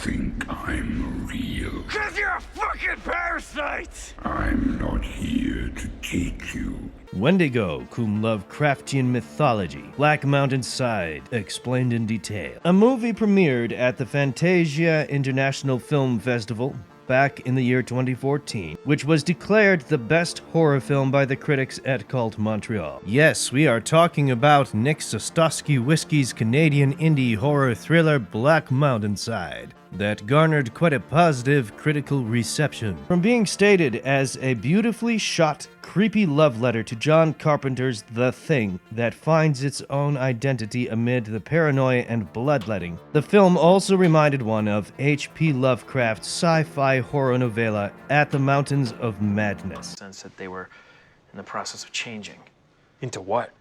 think I'm real? 'Cause you're a fucking parasite! I'm not here to take you. Wendigo, cum Lovecraftian mythology, Black Mountain Side, explained in detail. A movie premiered at the Fantasia International Film Festival back in the year 2014, which was declared the best horror film by the critics at Cult Montreal. Yes, we are talking about Nick Szostakiwskyj's Canadian indie horror thriller Black Mountain Side, that garnered quite a positive critical reception. From being stated as a beautifully shot, creepy love letter to John Carpenter's The Thing that finds its own identity amid the paranoia and bloodletting, the film also reminded one of H.P. Lovecraft's sci-fi horror novella At the Mountains of Madness. Sense that they were in the process of changing Into what?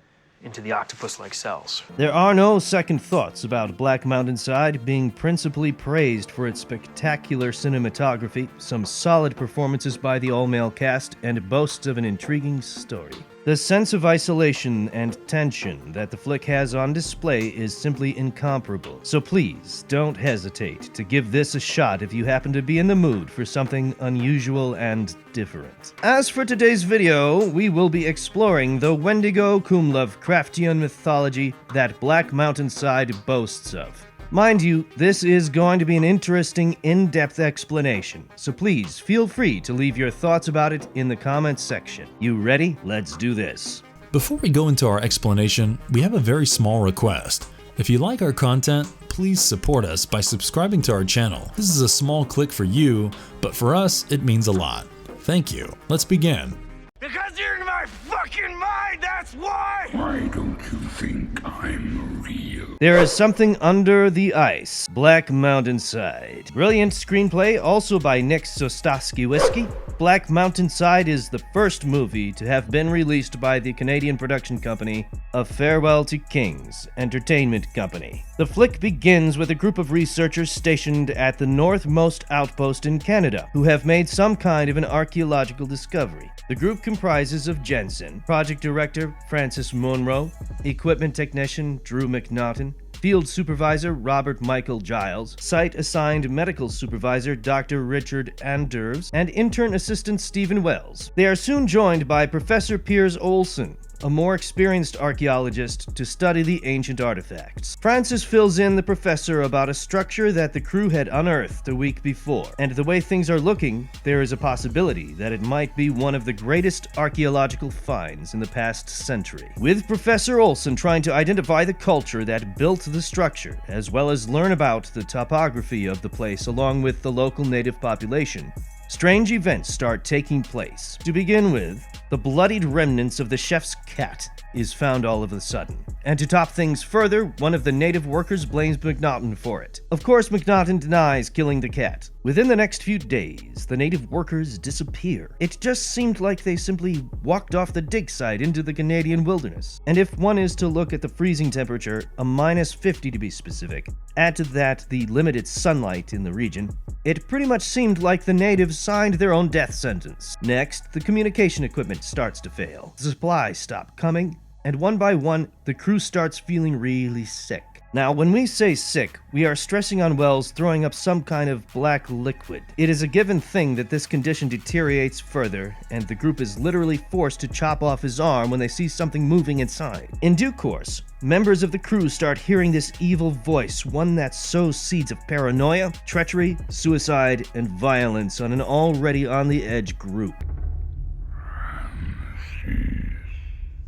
into the octopus-like cells. There are no second thoughts about Black Mountain Side being principally praised for its spectacular cinematography, some solid performances by the all-male cast, and boasts of an intriguing story. The sense of isolation and tension that the flick has on display is simply incomparable, so please don't hesitate to give this a shot if you happen to be in the mood for something unusual and different. As for today's video, we will be exploring the Wendigo cum Lovecraftian mythology that Black Mountain Side boasts of. Mind you, this is going to be an interesting, in-depth explanation, so please feel free to leave your thoughts about it in the comments section. You ready? Let's do this. Before we go into our explanation, we have a very small request. If you like our content, please support us by subscribing to our channel. This is a small click for you, but for us, it means a lot. Thank you. Let's begin. Because you're in my fucking mind, that's why! Why don't you think I'm real? There is something under the ice. Black Mountain Side. Brilliant screenplay, also by Nick Szostakiwskyj. Black Mountain Side is the first movie to have been released by the Canadian production company A Farewell to Kings Entertainment Company. The flick begins with a group of researchers stationed at the northmost outpost in Canada who have made some kind of an archaeological discovery. The group comprises of Jensen, project director Francis Monroe, equipment technician Drew McNaughton, field supervisor Robert Michael Giles, site-assigned medical supervisor Dr. Richard Anders, and intern assistant Stephen Wells. They are soon joined by Professor Piers Olson, a more experienced archaeologist, to study the ancient artifacts. Francis fills in the professor about a structure that the crew had unearthed a week before, and the way things are looking, there is a possibility that it might be one of the greatest archaeological finds in the past century. With Professor Olson trying to identify the culture that built the structure, as well as learn about the topography of the place along with the local native population, strange events start taking place. To begin with, the bloodied remnants of the chef's cat is found all of a sudden. And to top things further, one of the native workers blames McNaughton for it. Of course, McNaughton denies killing the cat. Within the next few days, the native workers disappear. It just seemed like they simply walked off the dig site into the Canadian wilderness. And if one is to look at the freezing temperature, a -50 to be specific, add to that the limited sunlight in the region, it pretty much seemed like the natives signed their own death sentence. Next, the communication equipment starts to fail. The supplies stop coming, and one by one, the crew starts feeling really sick. Now, when we say sick, we are stressing on Wells throwing up some kind of black liquid. It is a given thing that this condition deteriorates further, and the group is literally forced to chop off his arm when they see something moving inside. In due course, members of the crew start hearing this evil voice, one that sows seeds of paranoia, treachery, suicide, and violence on an already on-the-edge group.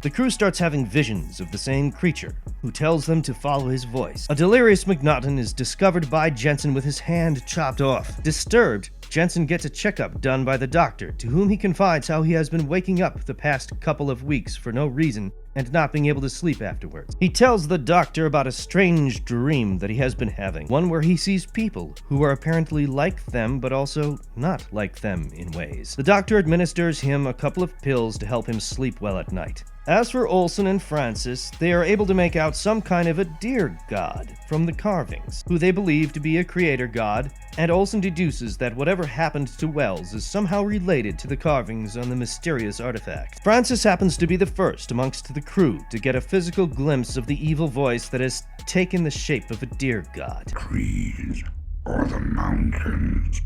The crew starts having visions of the same creature, who tells them to follow his voice. A delirious McNaughton is discovered by Jensen with his hand chopped off. Disturbed, Jensen gets a checkup done by the doctor, to whom he confides how he has been waking up the past couple of weeks for no reason and not being able to sleep afterwards. He tells the doctor about a strange dream that he has been having, one where he sees people who are apparently like them but also not like them in ways. The doctor administers him a couple of pills to help him sleep well at night. As for Olson and Francis, they are able to make out some kind of a deer god from the carvings, who they believe to be a creator god, and Olson deduces that whatever happened to Wells is somehow related to the carvings on the mysterious artifact. Francis happens to be the first amongst the crew to get a physical glimpse of the evil voice that has taken the shape of a deer god. Please, or the mountains.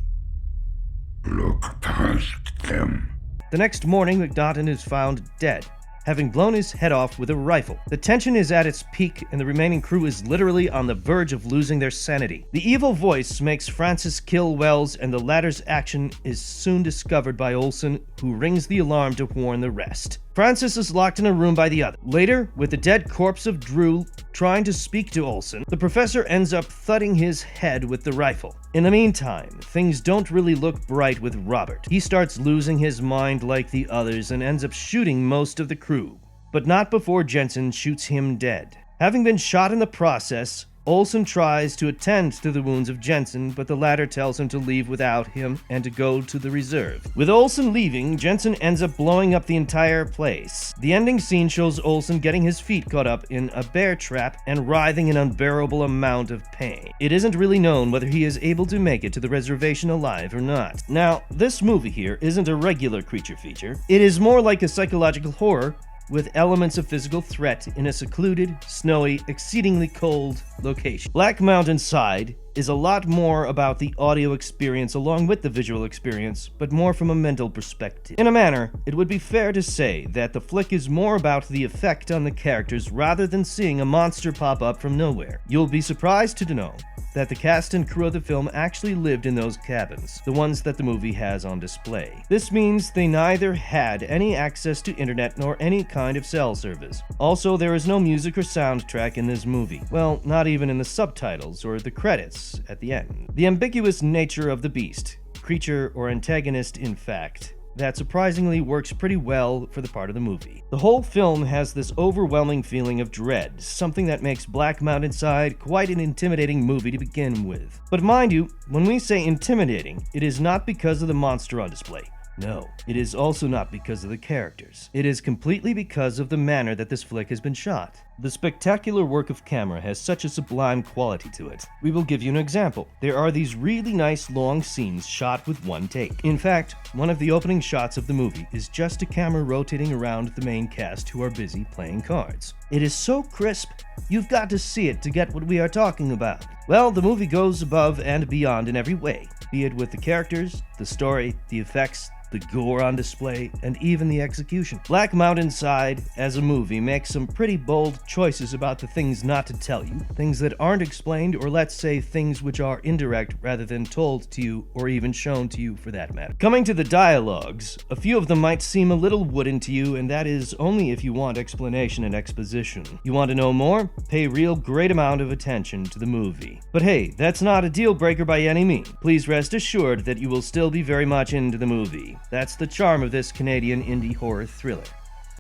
Look past them. The next morning, McNaughton is found dead, having blown his head off with a rifle. The tension is at its peak, and the remaining crew is literally on the verge of losing their sanity. The evil voice makes Francis kill Wells, and the latter's action is soon discovered by Olson, who rings the alarm to warn the rest. Francis is locked in a room by the other. Later, with the dead corpse of Drew trying to speak to Olson, the professor ends up thudding his head with the rifle. In the meantime, things don't really look bright with Robert. He starts losing his mind like the others and ends up shooting most of the crew, but not before Jensen shoots him dead. Having been shot in the process, Olson tries to attend to the wounds of Jensen, but the latter tells him to leave without him and to go to the reserve. With Olson leaving, Jensen ends up blowing up the entire place. The ending scene shows Olson getting his feet caught up in a bear trap and writhing an unbearable amount of pain. It isn't really known whether he is able to make it to the reservation alive or not. Now, this movie here isn't a regular creature feature. It is more like a psychological horror with elements of physical threat in a secluded, snowy, exceedingly cold location. Black Mountain Side is a lot more about the audio experience along with the visual experience, but more from a mental perspective. In a manner, it would be fair to say that the flick is more about the effect on the characters rather than seeing a monster pop up from nowhere. You'll be surprised to know that the cast and crew of the film actually lived in those cabins, the ones that the movie has on display. This means they neither had any access to internet nor any kind of cell service. Also, there is no music or soundtrack in this movie. Well, not even in the subtitles or the credits at the end. The ambiguous nature of the beast, creature or antagonist in fact, that surprisingly works pretty well for the part of the movie. The whole film has this overwhelming feeling of dread, something that makes Black Mountain Side quite an intimidating movie to begin with. But mind you, when we say intimidating, it is not because of the monster on display. No, it is also not because of the characters. It is completely because of the manner that this flick has been shot. The spectacular work of camera has such a sublime quality to it. We will give you an example. There are these really nice long scenes shot with one take. In fact, one of the opening shots of the movie is just a camera rotating around the main cast who are busy playing cards. It is so crisp, you've got to see it to get what we are talking about. Well, the movie goes above and beyond in every way, be it with the characters, the story, the effects, the gore on display, and even the execution. Black Mountain Side, as a movie, makes some pretty bold choices about the things not to tell you, things that aren't explained, or let's say things which are indirect rather than told to you or even shown to you for that matter. Coming to the dialogues, a few of them might seem a little wooden to you, and that is only if you want explanation and exposition. You want to know more? Pay real great amount of attention to the movie. But hey, that's not a deal breaker by any means. Please rest assured that you will still be very much into the movie. That's the charm of this Canadian indie horror thriller.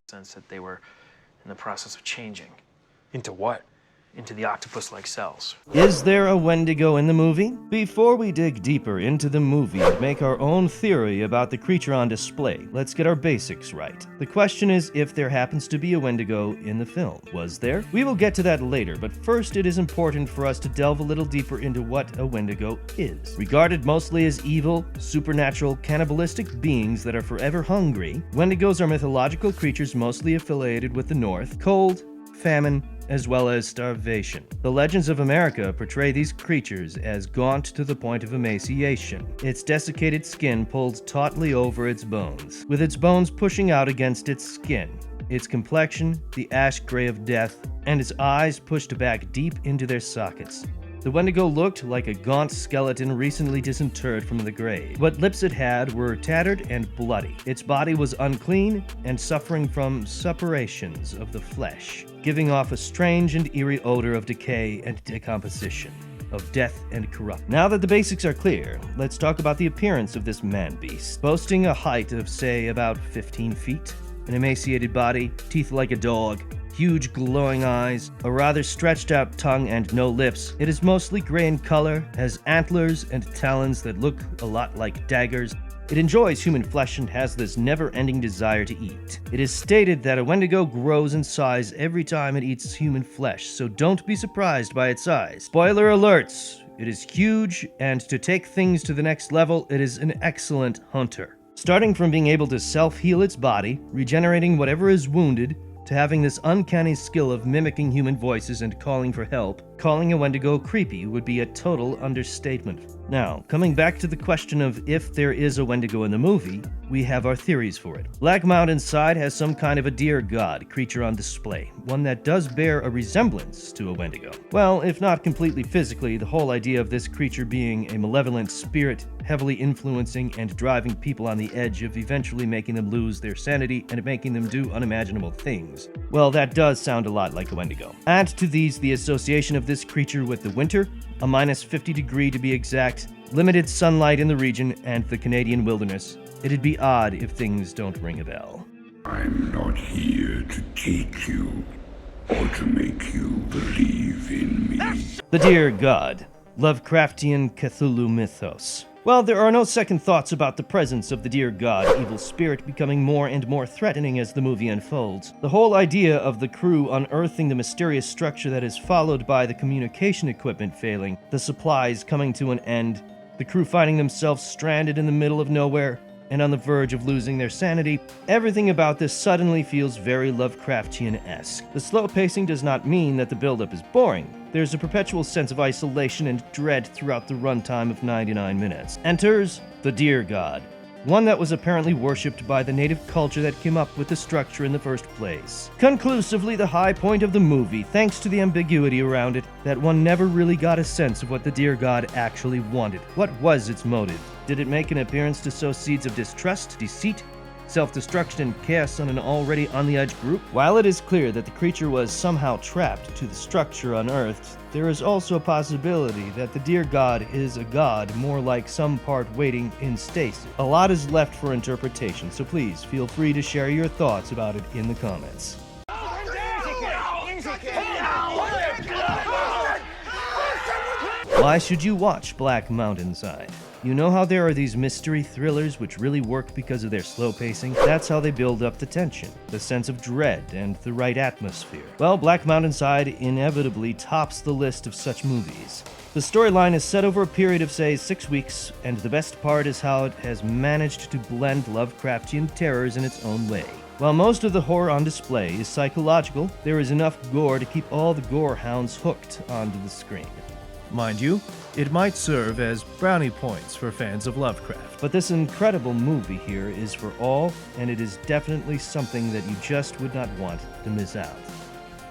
Sense that they were in the process of changing Into what? into the octopus-like cells. Is there a Wendigo in the movie? Before we dig deeper into the movie and make our own theory about the creature on display, let's get our basics right. The question is if there happens to be a Wendigo in the film. Was there? We will get to that later, but first it is important for us to delve a little deeper into what a Wendigo is. Regarded mostly as evil, supernatural, cannibalistic beings that are forever hungry, Wendigos are mythological creatures mostly affiliated with the North, cold, famine, as well as starvation. The legends of America portray these creatures as gaunt to the point of emaciation, its desiccated skin pulled tautly over its bones, with its bones pushing out against its skin, its complexion the ash gray of death, and its eyes pushed back deep into their sockets. The Wendigo looked like a gaunt skeleton recently disinterred from the grave. What lips it had were tattered and bloody. Its body was unclean and suffering from suppurations of the flesh, giving off a strange and eerie odor of decay and decomposition, of death and corrupt. Now that the basics are clear, let's talk about the appearance of this man-beast. Boasting a height of, say, about 15 feet, an emaciated body, teeth like a dog, huge glowing eyes, a rather stretched out tongue and no lips. It is mostly gray in color, has antlers and talons that look a lot like daggers. It enjoys human flesh and has this never-ending desire to eat. It is stated that a Wendigo grows in size every time it eats human flesh, so don't be surprised by its size. Spoiler alerts! It is huge, and to take things to the next level, it is an excellent hunter. Starting from being able to self-heal its body, regenerating whatever is wounded, to having this uncanny skill of mimicking human voices and calling for help, calling a Wendigo creepy would be a total understatement. Now, coming back to the question of if there is a Wendigo in the movie, we have our theories for it. Black Mountainside has some kind of a deer god creature on display, one that does bear a resemblance to a Wendigo. Well, if not completely physically, the whole idea of this creature being a malevolent spirit heavily influencing and driving people on the edge of eventually making them lose their sanity and making them do unimaginable things. Well, that does sound a lot like a Wendigo. Add to these the association of this creature with the winter, a minus 50 degree to be exact, limited sunlight in the region, and the Canadian wilderness. It'd be odd if things don't ring a bell. I'm not here to teach you or to make you believe in me. The Deer God, Lovecraftian Cthulhu Mythos. Well, there are no second thoughts about the presence of the Deer God, evil spirit, becoming more and more threatening as the movie unfolds. The whole idea of the crew unearthing the mysterious structure that is followed by the communication equipment failing, the supplies coming to an end, the crew finding themselves stranded in the middle of nowhere, and on the verge of losing their sanity, everything about this suddenly feels very Lovecraftian-esque. The slow pacing does not mean that the buildup is boring. There's a perpetual sense of isolation and dread throughout the runtime of 99 minutes. Enters the Deer God, one that was apparently worshipped by the native culture that came up with the structure in the first place. Conclusively, the high point of the movie, thanks to the ambiguity around it, that one never really got a sense of what the Deer God actually wanted. What was its motive? Did it make an appearance to sow seeds of distrust, deceit, self-destruction, and chaos on an already on-the-edge group? While it is clear that the creature was somehow trapped to the structure unearthed, there is also a possibility that the Deer God is a god more like some part waiting in stasis. A lot is left for interpretation, so please feel free to share your thoughts about it in the comments. Why should you watch Black Mountainside? You know how there are these mystery thrillers which really work because of their slow pacing? That's how they build up the tension, the sense of dread, and the right atmosphere. Well, Black Mountainside inevitably tops the list of such movies. The storyline is set over a period of, say, 6 weeks, and the best part is how it has managed to blend Lovecraftian terrors in its own way. While most of the horror on display is psychological, there is enough gore to keep all the gore hounds hooked onto the screen. Mind you, it might serve as brownie points for fans of Lovecraft. But this incredible movie here is for all, and it is definitely something that you just would not want to miss out.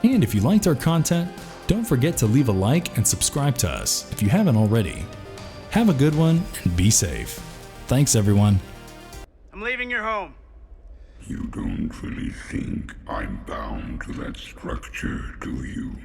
And if you liked our content, don't forget to leave a like and subscribe to us if you haven't already. Have a good one and be safe. Thanks, everyone. I'm leaving your home. You don't really think I'm bound to that structure, do you?